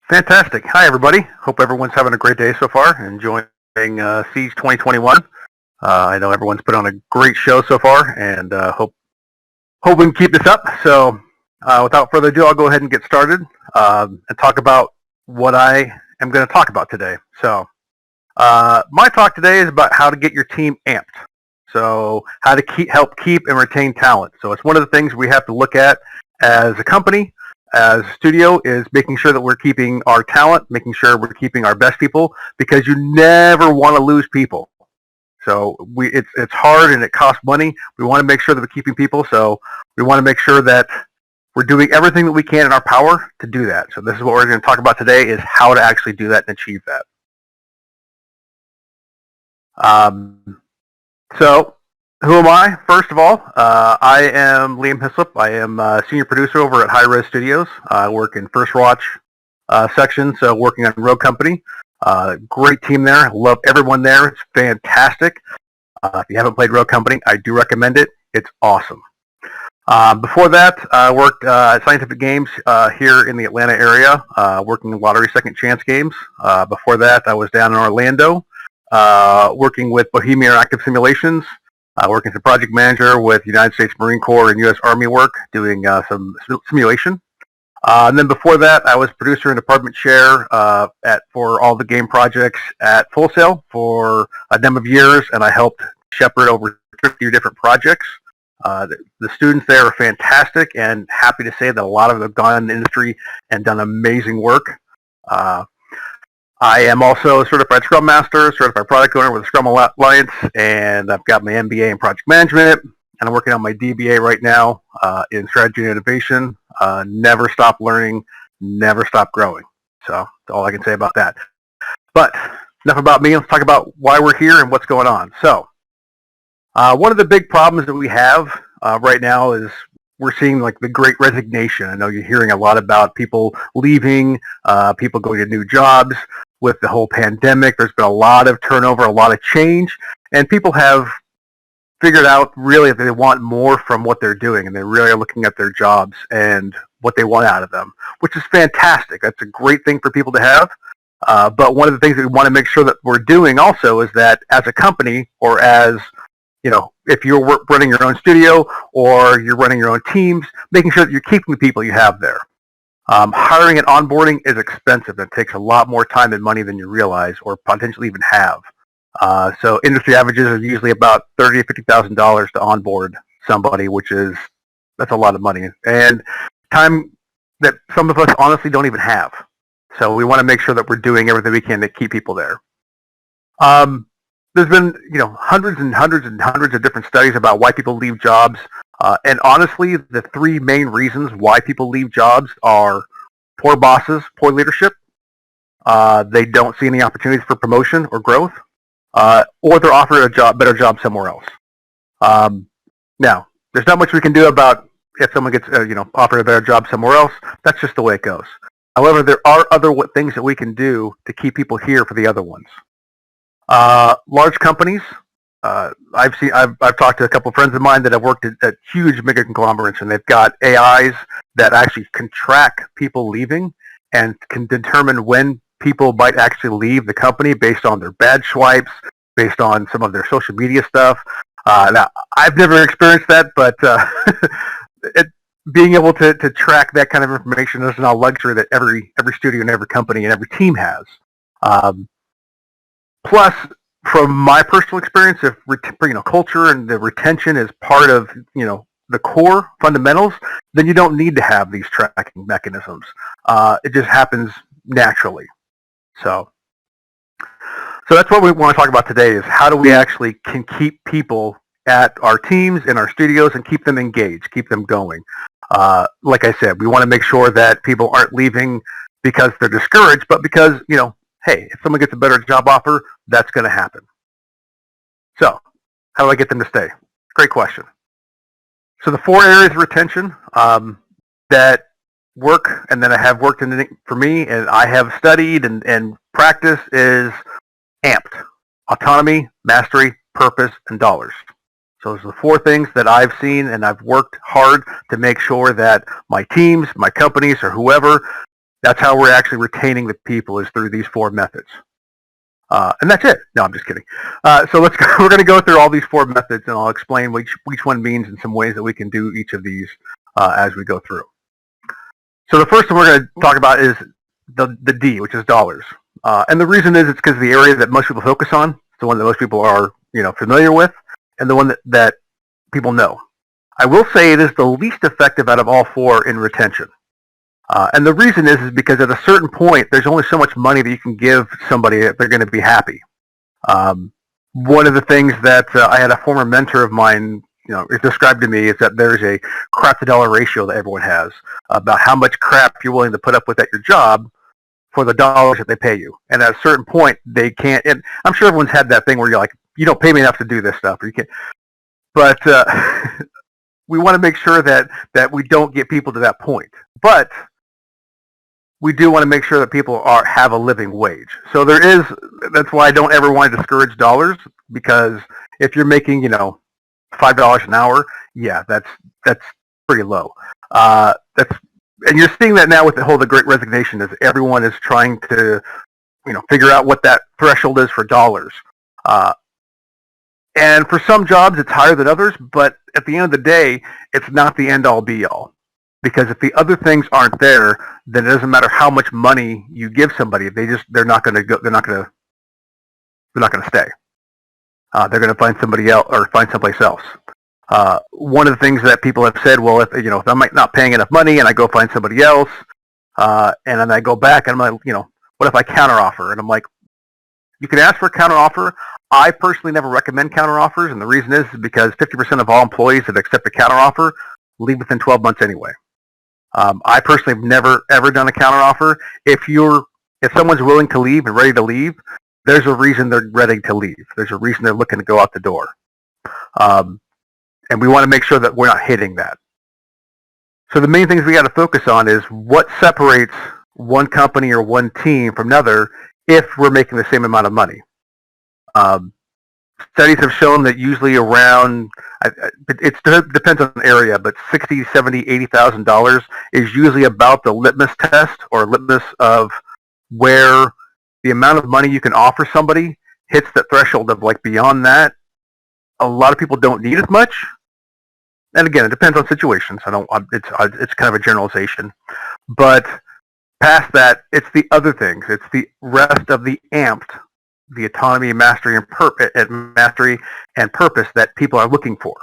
Fantastic. Hi, everybody. Hope everyone's having a great day so far, enjoying Siege 2021. I know everyone's put on a great show so far, and hope we can keep this up. So, without further ado, I'll go ahead and get started and talk about what I am going to talk about today. So, my talk today is about how to get your team amped. So, how to help keep and retain talent. So, it's one of the things we have to look at as a company, as a studio, is making sure that we're keeping our talent, making sure we're keeping our best people, because you never want to lose people. So it's hard and it costs money. We want to make sure that we're keeping people. So we want to make sure that we're doing everything that we can in our power to do that. So this is what we're going to talk about today, is how to actually do that and achieve that. So who am I? First of all, I am Liam Hislop. I am a senior producer over at Hi-REZ Studios. I work in First Watch section, so working on Rogue Company. Great team there. Love everyone there. It's fantastic. If you haven't played Rogue Company, I do recommend it. It's awesome. Before that, I worked at Scientific Games here in the Atlanta area, working in lottery second chance games. Before that, I was down in Orlando, working with Bohemia Interactive Solutions, working as a project manager with United States Marine Corps and U.S. Army work, doing some simulation. And then before that, I was producer and department chair for all the game projects at Full Sail for a number of years, and I helped shepherd over 50 different projects. The students there are fantastic, and happy to say that a lot of them have gone in the industry and done amazing work. I am also a certified Scrum Master, certified product owner with the Scrum Alliance, and I've got my MBA in project management, and I'm working on my DBA right now in strategy and innovation. Never stop learning, never stop growing. So that's all I can say about that. But enough about me. Let's talk about why we're here and what's going on. So one of the big problems that we have right now is we're seeing like the great resignation. I know you're hearing a lot about people leaving, people going to new jobs. With the whole pandemic, there's been a lot of turnover, a lot of change, and people have figured out really that they want more from what they're doing, and they really are looking at their jobs and what they want out of them, which is fantastic. That's a great thing for people to have. But one of the things that we want to make sure that we're doing also is that as a company, or as, you know, if you're running your own studio or you're running your own teams, making sure that you're keeping the people you have there. Hiring and onboarding is expensive. It takes a lot more time and money than you realize or potentially even have. So industry averages are usually about $30,000 to $50,000 to onboard somebody, that's a lot of money, and time that some of us honestly don't even have. So we want to make sure that we're doing everything we can to keep people there. There's been, hundreds and hundreds and hundreds of different studies about why people leave jobs. And honestly, the three main reasons why people leave jobs are poor bosses, poor leadership, they don't see any opportunities for promotion or growth, or they're offered a better job somewhere else. Now, there's not much we can do about if someone gets, offered a better job somewhere else. That's just the way it goes. However, there are other things that we can do to keep people here for the other ones. Large companies. I've talked to a couple of friends of mine that have worked at huge mega conglomerates, and they've got AIs that actually can track people leaving and can determine when people might actually leave the company based on their badge swipes, based on some of their social media stuff. Now, I've never experienced that, but being able to track that kind of information is not a luxury that every studio and every company and every team has. Plus, from my personal experience, if culture and the retention is part of the core fundamentals, then you don't need to have these tracking mechanisms. It just happens naturally. So that's what we want to talk about today: is how do we actually can keep people at our teams in our studios and keep them engaged, keep them going. Like I said, we want to make sure that people aren't leaving because they're discouraged, but because hey, if someone gets a better job offer, that's going to happen. So, how do I get them to stay? Great question. So the 4 areas of retention that work and that I have worked for me and I have studied and practiced is AMPed: autonomy, mastery, purpose, and dollars. So those are the 4 things that I've seen, and I've worked hard to make sure that my teams, my companies, or whoever, That's how we're actually retaining the people, is through these 4 methods. And that's it. No, I'm just kidding. So we're going to go through all these 4 methods, and I'll explain what each one means and some ways that we can do each of these as we go through. So the first one we're going to talk about is the D, which is dollars. And the reason is it's because the area that most people focus on. It's the one that most people are familiar with, and the one that people know. I will say it is the least effective out of all 4 in retention. And the reason is because at a certain point, there's only so much money that you can give somebody that they're going to be happy. One of the things that I had a former mentor of mine, described to me is that there's a crap to dollar ratio that everyone has about how much crap you're willing to put up with at your job for the dollars that they pay you. And at a certain point, they can't. And I'm sure everyone's had that thing where you're like, you don't pay me enough to do this stuff, or you can't. But we want to make sure that we don't get people to that point. But we do want to make sure that people have a living wage. So that's why I don't ever want to discourage dollars, because if you're making, $5 an hour, yeah, that's pretty low. And you're seeing that now with the Great Resignation, as everyone is trying to, figure out what that threshold is for dollars. And for some jobs, it's higher than others, but at the end of the day, it's not the end-all be-all. Because if the other things aren't there, then it doesn't matter how much money you give somebody. They're not going to go. They're not going to stay. They're going to find somebody else or find someplace else. One of the things that people have said, well, if I'm not paying enough money and I go find somebody else, and then I go back and I'm like, what if I counteroffer? And I'm like, you can ask for a counteroffer. I personally never recommend counteroffers, and the reason is because 50% of all employees that accept a counteroffer leave within 12 months anyway. I personally have never ever done a counteroffer. If someone's willing to leave and ready to leave, there's a reason they're ready to leave. There's a reason they're looking to go out the door. And we want to make sure that we're not hitting that. So the main things we got to focus on is what separates one company or one team from another if we're making the same amount of money. Studies have shown that usually around, it depends on the area, but $60,000, $70,000, $80,000 is usually about the litmus test or litmus of where the amount of money you can offer somebody hits the threshold of, like, beyond that, a lot of people don't need as much. And again, it depends on situations. It's kind of a generalization. But past that, it's the other things. It's the rest of the amped, the autonomy, mastery, and purpose that people are looking for.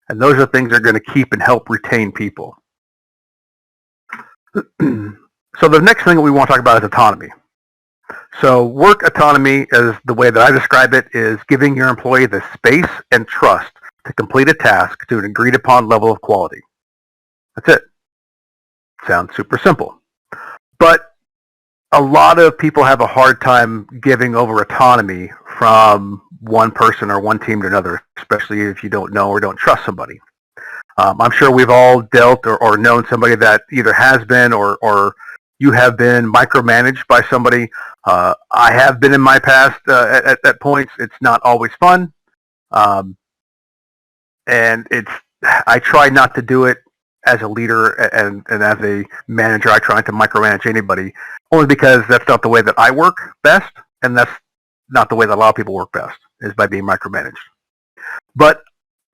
And those are things that are going to keep and help retain people. So the next thing we want to talk about is autonomy. So work autonomy, as the way that I describe it, is giving your employee the space and trust to complete a task to an agreed upon level of quality. That's it. Sounds super simple. But a lot of people have a hard time giving over autonomy from one person or one team to another, especially if you don't know or don't trust somebody. I'm sure we've all dealt or known somebody that either has been or you have been micromanaged by somebody. I have been in my past at points. It's not always fun. And I try not to do it as a leader and as a manager. I try not to micromanage anybody, only because that's not the way that I work best, and that's not the way that a lot of people work best, is by being micromanaged. But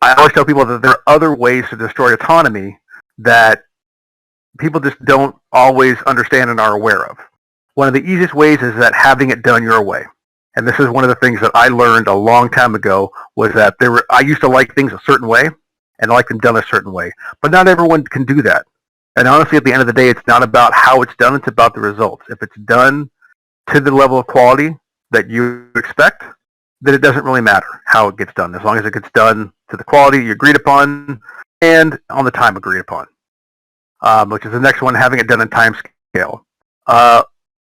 I always tell people that there are other ways to destroy autonomy that people just don't always understand and are aware of. One of the easiest ways is that having it done your way. And this is one of the things that I learned a long time ago, was that I used to like things a certain way, and I like them done a certain way. But not everyone can do that. And honestly, at the end of the day, it's not about how it's done, it's about the results. If it's done to the level of quality that you expect, then it doesn't really matter how it gets done, as long as it gets done to the quality you agreed upon and on the time agreed upon, which is the next one, having it done in time scale.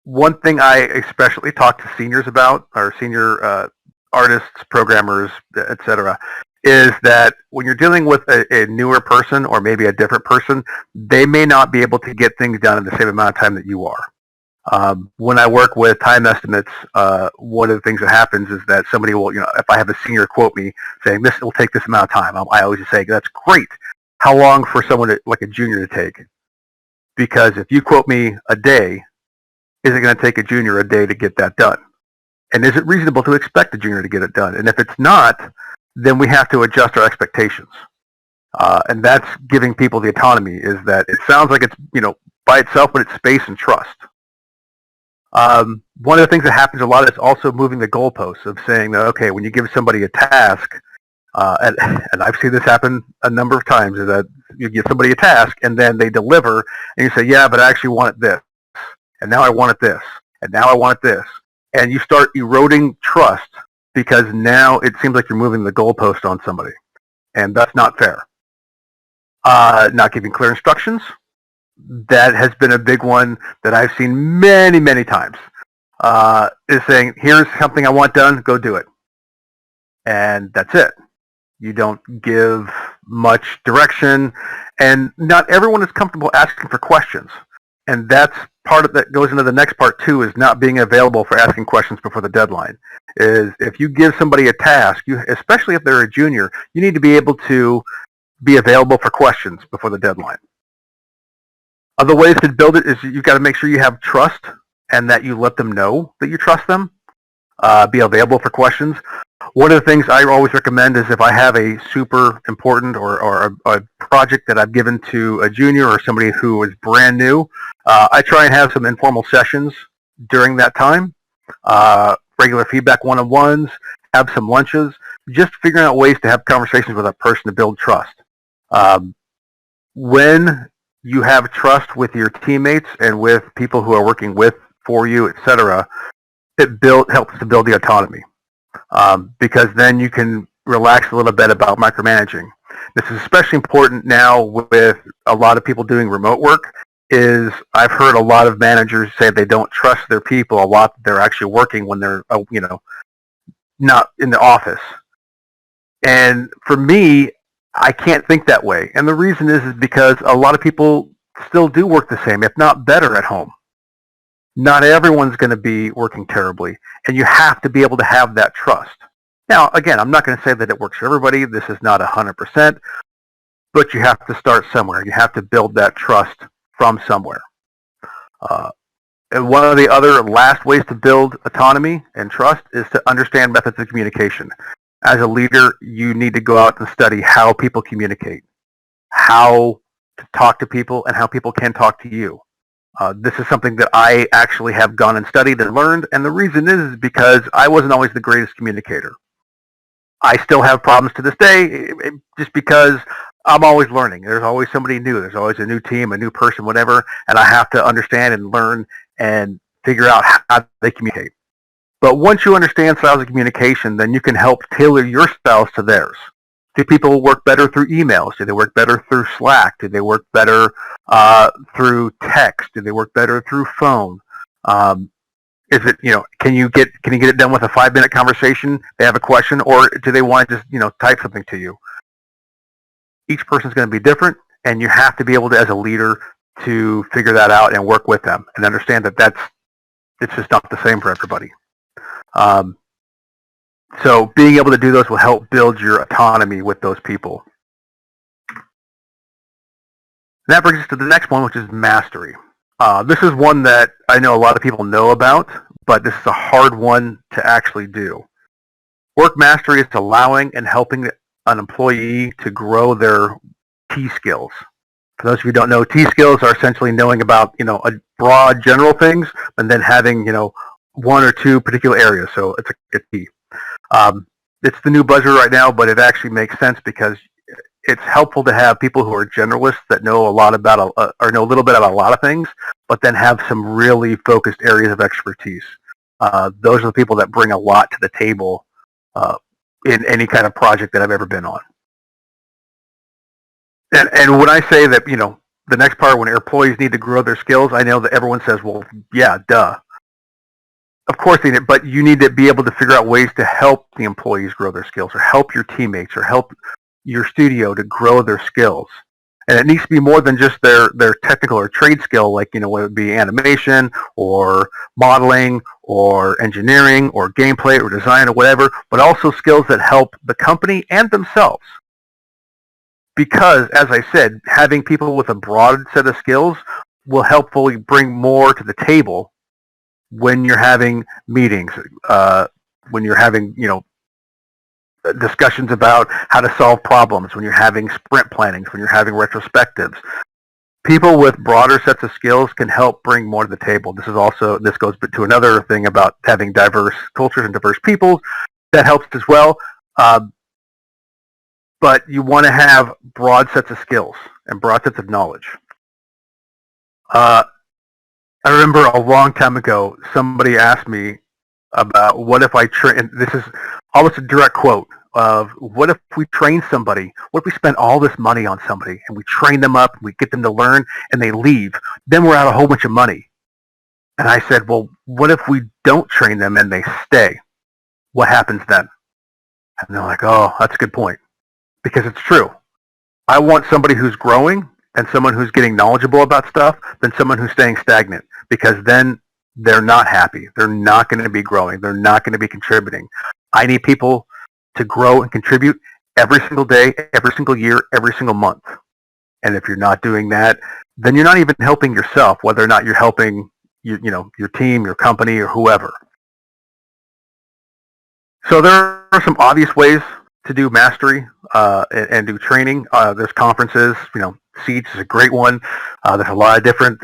One thing I especially talk to seniors about, or senior artists, programmers, etc., is that when you're dealing with a newer person or maybe a different person, they may not be able to get things done in the same amount of time that you are. When I work with time estimates, one of the things that happens is that somebody will, if I have a senior quote me saying this will take this amount of time, I always just say, that's great. How long for someone like a junior to take? Because if you quote me a day, is it going to take a junior a day to get that done? And is it reasonable to expect a junior to get it done? And if it's not, then we have to adjust our expectations. And that's giving people the autonomy, is that it sounds like it's, by itself, but it's space and trust. One of the things that happens a lot is also moving the goalposts of saying that, okay, when you give somebody a task, and I've seen this happen a number of times, is that you give somebody a task and then they deliver and you say, yeah, but I actually wanted this, and now I want it this, and now I want it this. And you start eroding trust because now it seems like you're moving the goalpost on somebody. And that's not fair. Not giving clear instructions. That has been a big one that I've seen many, many times. Is saying, here's something I want done, go do it. And that's it. You don't give much direction. And not everyone is comfortable asking for questions. And that's part of that goes into the next part too, is not being available for asking questions before the deadline. Is if you give somebody a task, especially if they're a junior, you need to be able to be available for questions before the deadline. Other ways to build it is you've got to make sure you have trust and that you let them know that you trust them. Be available for questions. One of the things I always recommend is if I have a super important or a project that I've given to a junior or somebody who is brand new, I try and have some informal sessions during that time, regular feedback one-on-ones, have some lunches, just figuring out ways to have conversations with that person to build trust. When you have trust with your teammates and with people who are working with, for you, etc., it helps to build the autonomy. Because then you can relax a little bit about micromanaging. This is especially important now with a lot of people doing remote work. I've heard a lot of managers say they don't trust their people a lot. They're actually working when they're not in the office. And for me, I can't think that way. And the reason is because a lot of people still do work the same, if not better, at home. Not everyone's going to be working terribly, and you have to be able to have that trust. Now, again, I'm not going to say that it works for everybody. This is not 100%, but you have to start somewhere. You have to build that trust from somewhere. And one of the other last ways to build autonomy and trust is to understand methods of communication. As a leader, you need to go out and study how people communicate, how to talk to people, and how people can talk to you. This is something that I actually have gone and studied and learned, and the reason is because I wasn't always the greatest communicator. I still have problems to this day, just because I'm always learning. There's always somebody new. There's always a new team, a new person, whatever, and I have to understand and learn and figure out how they communicate. But once you understand styles of communication, then you can help tailor your styles to theirs. Do people work better through emails? Do they work better through Slack? Do they work better through text? Do they work better through phone? Is it, can you get it done with a 5-minute conversation? They have a question, or do they want to just, type something to you? Each person's going to be different, and you have to be able to, as a leader, to figure that out and work with them and understand that it's just not the same for everybody. So being able to do those will help build your autonomy with those people. And that brings us to the next one, which is mastery. This is one that I know a lot of people know about, but this is a hard one to actually do. Work mastery is allowing and helping an employee to grow their T skills. For those of you who don't know, T skills are essentially knowing about, a broad general things, and then having, one or two particular areas. So it's a T. It's the new buzzword right now, but it actually makes sense because it's helpful to have people who are generalists that know a lot about, or know a little bit about a lot of things, but then have some really focused areas of expertise. Those are the people that bring a lot to the table in any kind of project that I've ever been on. And when I say that, the next part, when employees need to grow their skills, I know that everyone says, well, yeah, duh. Of course they need, but you need to be able to figure out ways to help the employees grow their skills, or help your teammates, or help your studio to grow their skills. And it needs to be more than just their technical or trade skill, like, whether it be animation or modeling or engineering or gameplay or design or whatever, but also skills that help the company and themselves. Because, as I said, having people with a broad set of skills will helpfully bring more to the table when you're having meetings, when you're having, discussions about how to solve problems, when you're having sprint plannings, when you're having retrospectives. People with broader sets of skills can help bring more to the table. This goes to another thing about having diverse cultures and diverse people. That helps as well. But you want to have broad sets of skills and broad sets of knowledge. I remember a long time ago, somebody asked me about what if I train, and this is almost a direct quote of, what if we train somebody? What if we spend all this money on somebody and we train them up, and we get them to learn, and they leave? Then we're out a whole bunch of money. And I said, well, what if we don't train them and they stay? What happens then? And they're like, oh, that's a good point. Because it's true. I want somebody who's growing and someone who's getting knowledgeable about stuff than someone who's staying stagnant, because then they're not happy. They're not going to be growing. They're not going to be contributing. I need people to grow and contribute every single day, every single year, every single month. And if you're not doing that, then you're not even helping yourself, whether or not you're helping your team, your company, or whoever. So there are some obvious ways to do mastery and do training. There's conferences. Seeds is a great one. There's a lot of different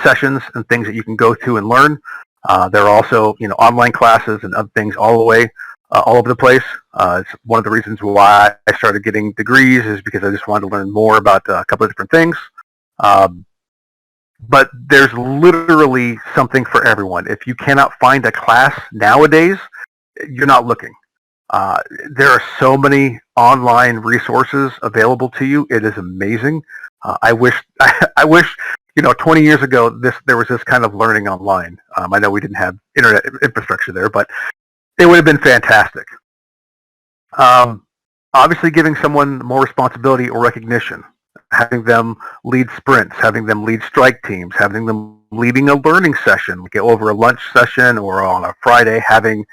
sessions and things that you can go to and learn. There are also online classes and other things all over the place. It's one of the reasons why I started getting degrees, is because I just wanted to learn more about a couple of different things. But there's literally something for everyone. If you cannot find a class nowadays, you're not looking. There are so many online resources available to you. It is amazing. I wish 20 years ago there was this kind of learning online. I know we didn't have internet infrastructure there, but it would have been fantastic. Obviously, giving someone more responsibility or recognition, having them lead sprints, having them lead strike teams, having them leading a learning session, like over a lunch session or on a Friday, having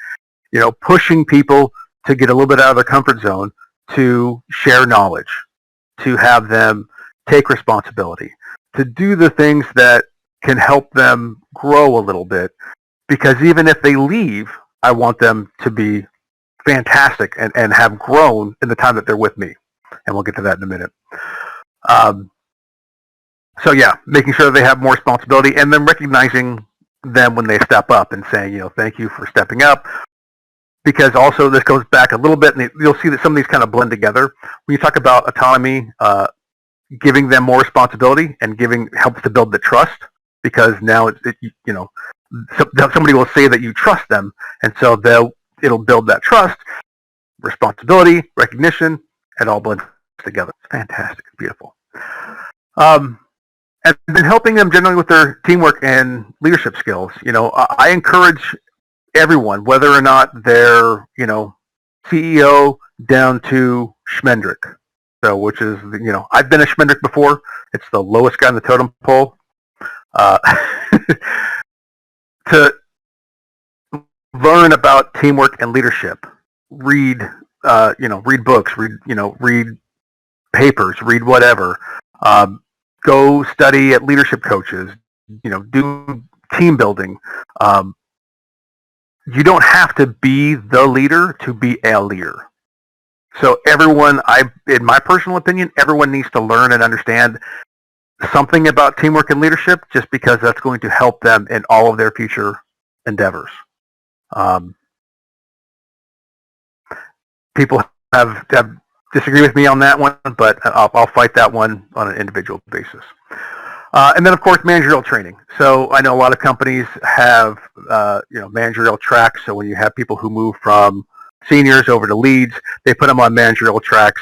pushing people to get a little bit out of their comfort zone, to share knowledge, to have them take responsibility, to do the things that can help them grow a little bit. Because even if they leave, I want them to be fantastic and have grown in the time that they're with me. And we'll get to that in a minute. So yeah, making sure they have more responsibility, and then recognizing them when they step up and saying, thank you for stepping up. Because also this goes back a little bit, and you'll see that some of these kind of blend together. When you talk about autonomy, giving them more responsibility and helps to build the trust, because now somebody will say that you trust them, and so it'll build that trust, responsibility, recognition, and all blends together. It's fantastic. It's beautiful. And then helping them generally with their teamwork and leadership skills. I encourage everyone, whether or not they're, CEO down to Schmendrick. So, which is, I've been a Schmendrick before. It's the lowest guy on the totem pole. To learn about teamwork and leadership, read books, read papers, read whatever. Go study at leadership coaches. Do team building. You don't have to be the leader to be a leader. So everyone, in my personal opinion, everyone needs to learn and understand something about teamwork and leadership, just because that's going to help them in all of their future endeavors. People have disagree with me on that one, but I'll fight that one on an individual basis. And then, of course, managerial training. So I know a lot of companies have, managerial tracks. So when you have people who move from seniors over to leads, they put them on managerial tracks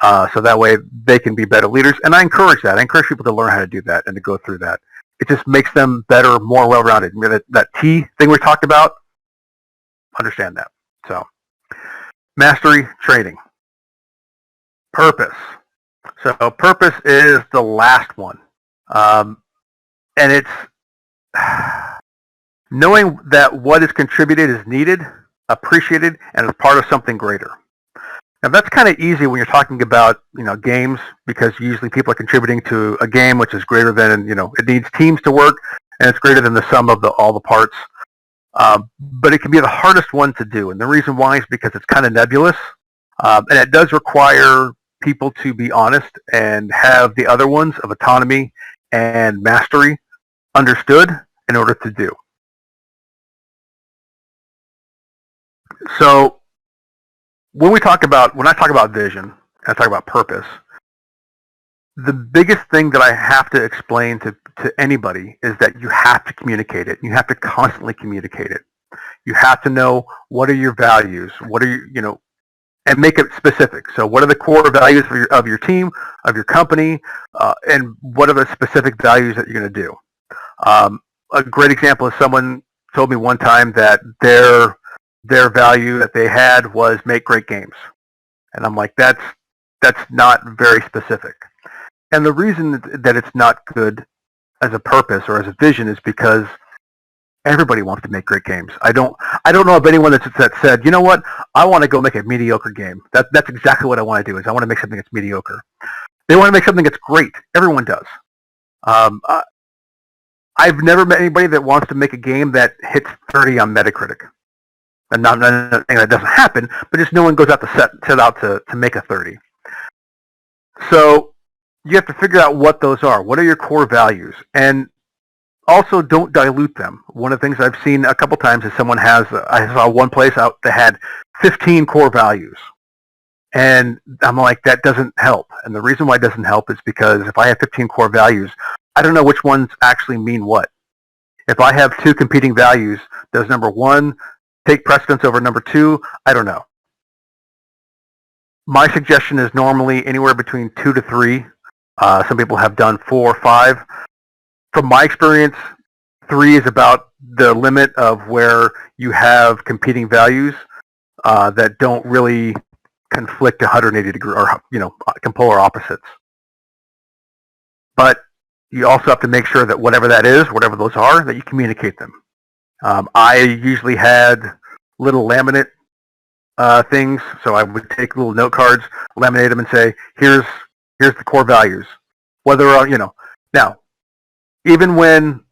so that way they can be better leaders. And I encourage that. I encourage people to learn how to do that and to go through that. It just makes them better, more well-rounded. That T thing we talked about, understand that. So mastery training. Purpose. So purpose is the last one. And it's knowing that what is contributed is needed, appreciated, and is part of something greater. Now that's kind of easy when you're talking about, games, because usually people are contributing to a game which is greater than, it needs teams to work, and it's greater than the sum of all the parts. But it can be the hardest one to do. And the reason why is because it's kind of nebulous. And it does require people to be honest and have the other ones of autonomy and mastery understood in order to do. So when I talk about vision, I talk about purpose, the biggest thing that I have to explain to anybody is that you have to communicate it. You have to constantly communicate it. You have to know what are your values, what are and make it specific. So what are the core values of your team, of your company, and what are the specific values that you're going to do? A great example is someone told me one time that their value that they had was make great games. And I'm like, that's not very specific. And the reason that it's not good as a purpose or as a vision is because everybody wants to make great games. I don't know of anyone that said, you know what, I want to go make a mediocre game. That's exactly what I want to do. Is I want to make something that's mediocre. They want to make something that's great. Everyone does. I've never met anybody that wants to make a game that hits 30 on Metacritic. And not saying that doesn't happen, but just no one goes out to set out to make a 30. So you have to figure out what those are. What are your core values? And also don't dilute them. One of the things I've seen a couple times is I saw one place out that had 15 core values. And I'm like, that doesn't help. And the reason why it doesn't help is because if I have 15 core values, I don't know which ones actually mean what. If I have two competing values, does number one take precedence over number two? I don't know. My suggestion is normally anywhere between 2 to 3. Some people have done 4 or 5. From my experience, 3 is about the limit of where you have competing values that don't really conflict 180 degrees or polar opposites. But you also have to make sure that whatever that is, whatever those are, that you communicate them. I usually had little laminate things, so I would take little note cards, laminate them, and say, "Here's the core values." Whether now, even when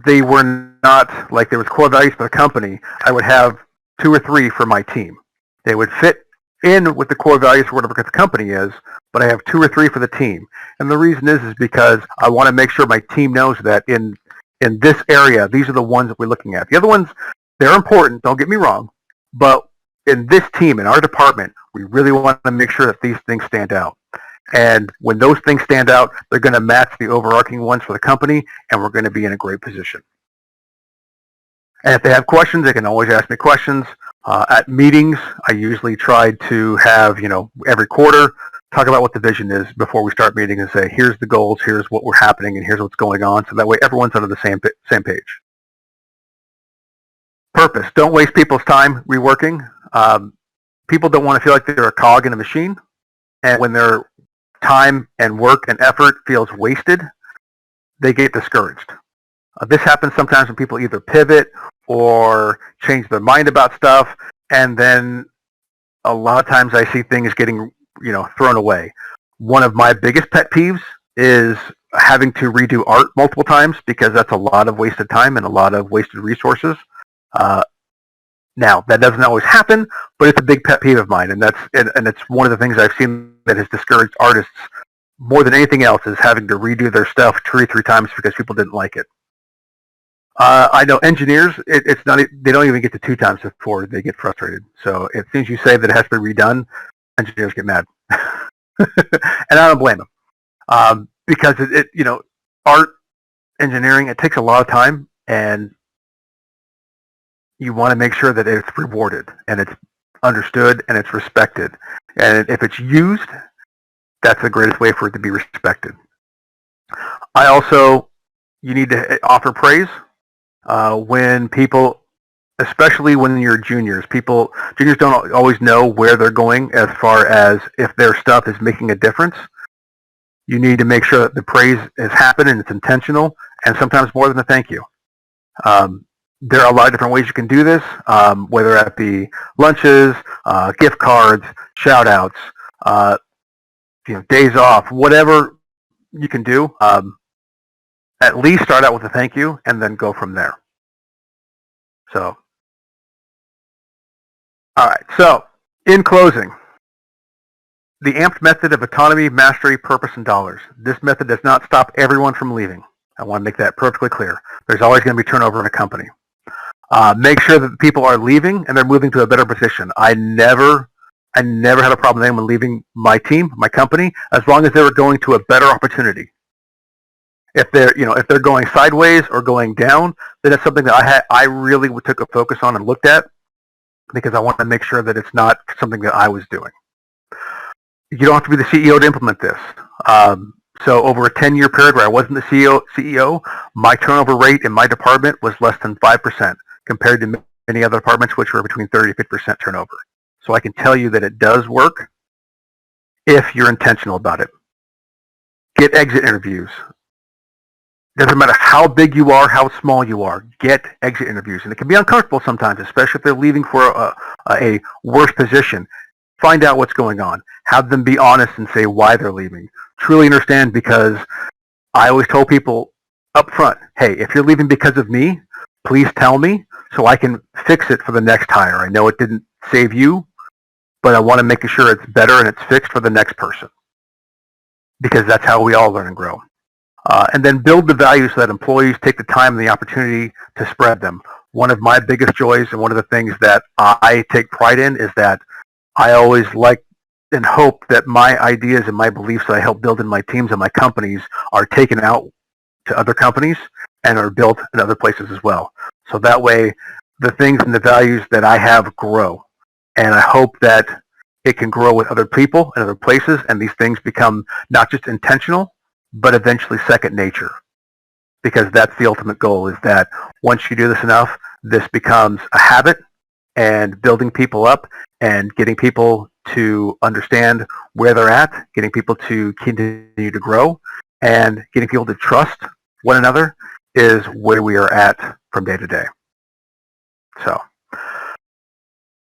they were not like there was core values for the company, I would have 2 or 3 for my team. They would fit in with the core values for whatever the company is, but I have 2 or 3 for the team. And the reason is because I want to make sure my team knows that in this area, these are the ones that we're looking at. The other ones, they're important, don't get me wrong, but in this team, in our department, we really want to make sure that these things stand out. And when those things stand out, they're going to match the overarching ones for the company, and we're going to be in a great position. And if they have questions, they can always ask me questions. At meetings, I usually try to have, every quarter, talk about what the vision is before we start meeting and say, here's the goals, here's what we're happening, and here's what's going on. So that way everyone's under the same page. Purpose. Don't waste people's time reworking. People don't want to feel like they're a cog in a machine. And when their time and work and effort feels wasted, they get discouraged. This happens sometimes when people either pivot or change their mind about stuff, and then a lot of times I see things getting, thrown away. One of my biggest pet peeves is having to redo art multiple times because that's a lot of wasted time and a lot of wasted resources. Now, that doesn't always happen, but it's a big pet peeve of mine, and it's one of the things I've seen that has discouraged artists more than anything else is having to redo their stuff 2 or 3 times because people didn't like it. I know engineers, it's not. They don't even get to 2 times before they get frustrated. So as soon as you say that it has to be redone, engineers get mad, and I don't blame them because art engineering, it takes a lot of time, and you want to make sure that it's rewarded and it's understood and it's respected. And if it's used, that's the greatest way for it to be respected. You need to offer praise when people, especially when you're juniors, juniors don't always know where they're going as far as if their stuff is making a difference. You need to make sure that the praise has happened and it's intentional, and sometimes more than a thank you. There are a lot of different ways you can do this, whether it be lunches, gift cards, shout-outs, days off, whatever you can do. At least start out with a thank you and then go from there. So, all right. So, in closing, the AMPed method of autonomy, mastery, purpose, and dollars. This method does not stop everyone from leaving. I want to make that perfectly clear. There's always going to be turnover in a company. Make sure that people are leaving and they're moving to a better position. I never had a problem with anyone leaving my team, my company, as long as they were going to a better opportunity. If they're going sideways or going down, then it's something that I really took a focus on and looked at, because I want to make sure that it's not something that I was doing. You don't have to be the CEO to implement this. So over a 10-year period where I wasn't the CEO, my turnover rate in my department was less than 5% compared to many other departments, which were between 30 to 50% turnover. So I can tell you that it does work if you're intentional about it. Get exit interviews. Doesn't matter how big you are, how small you are, get exit interviews. And it can be uncomfortable sometimes, especially if they're leaving for a worse position. Find out what's going on. Have them be honest and say why they're leaving. Truly understand, because I always tell people up front, hey, if you're leaving because of me, please tell me so I can fix it for the next hire. I know it didn't save you, but I want to make sure it's better and it's fixed for the next person, because that's how we all learn and grow. And then build the value so that employees take the time and the opportunity to spread them. One of my biggest joys and one of the things that I take pride in is that I always like and hope that my ideas and my beliefs that I help build in my teams and my companies are taken out to other companies and are built in other places as well. So that way the things and the values that I have grow. And I hope that it can grow with other people and other places, and these things become not just intentional, but eventually second nature. Because that's the ultimate goal, is that once you do this enough, this becomes a habit, and building people up and getting people to understand where they're at, getting people to continue to grow, and getting people to trust one another is where we are at from day to day. So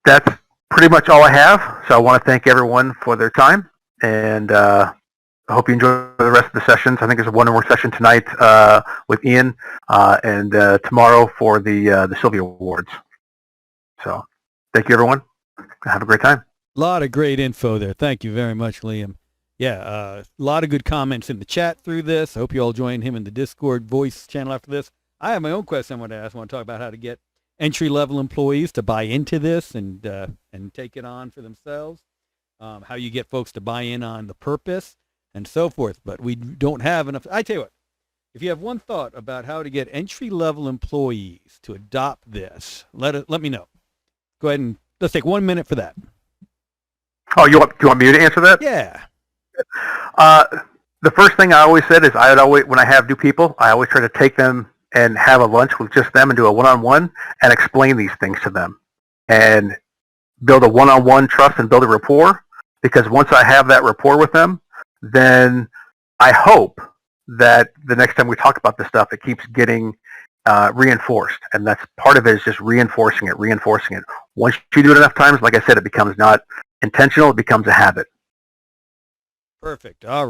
that's pretty much all I have. So I want to thank everyone for their time, and I hope you enjoy the rest of the sessions. I think there's one more session tonight with Ian, and tomorrow for the Sylvia Awards. So thank you, everyone. Have a great time. A lot of great info there. Thank you very much, Liam. Yeah, a lot of good comments in the chat through this. I hope you all join him in the Discord voice channel after this. I have my own question I want to ask. I want to talk about how to get entry-level employees to buy into this and take it on for themselves, how you get folks to buy in on the purpose and so forth. But we don't have enough. I tell you what, if you have one thought about how to get entry-level employees to adopt this, let me know. Go ahead and let's take 1 minute for that. Oh, you want me to answer that? Yeah. The first thing I always said is when I have new people, I always try to take them and have a lunch with just them and do a one-on-one and explain these things to them and build a one-on-one trust and build a rapport, because once I have that rapport with them, then I hope that the next time we talk about this stuff, it keeps getting reinforced. And that's part of it, is just reinforcing it. Once you do it enough times, like I said, it becomes not intentional, it becomes a habit. Perfect. All right.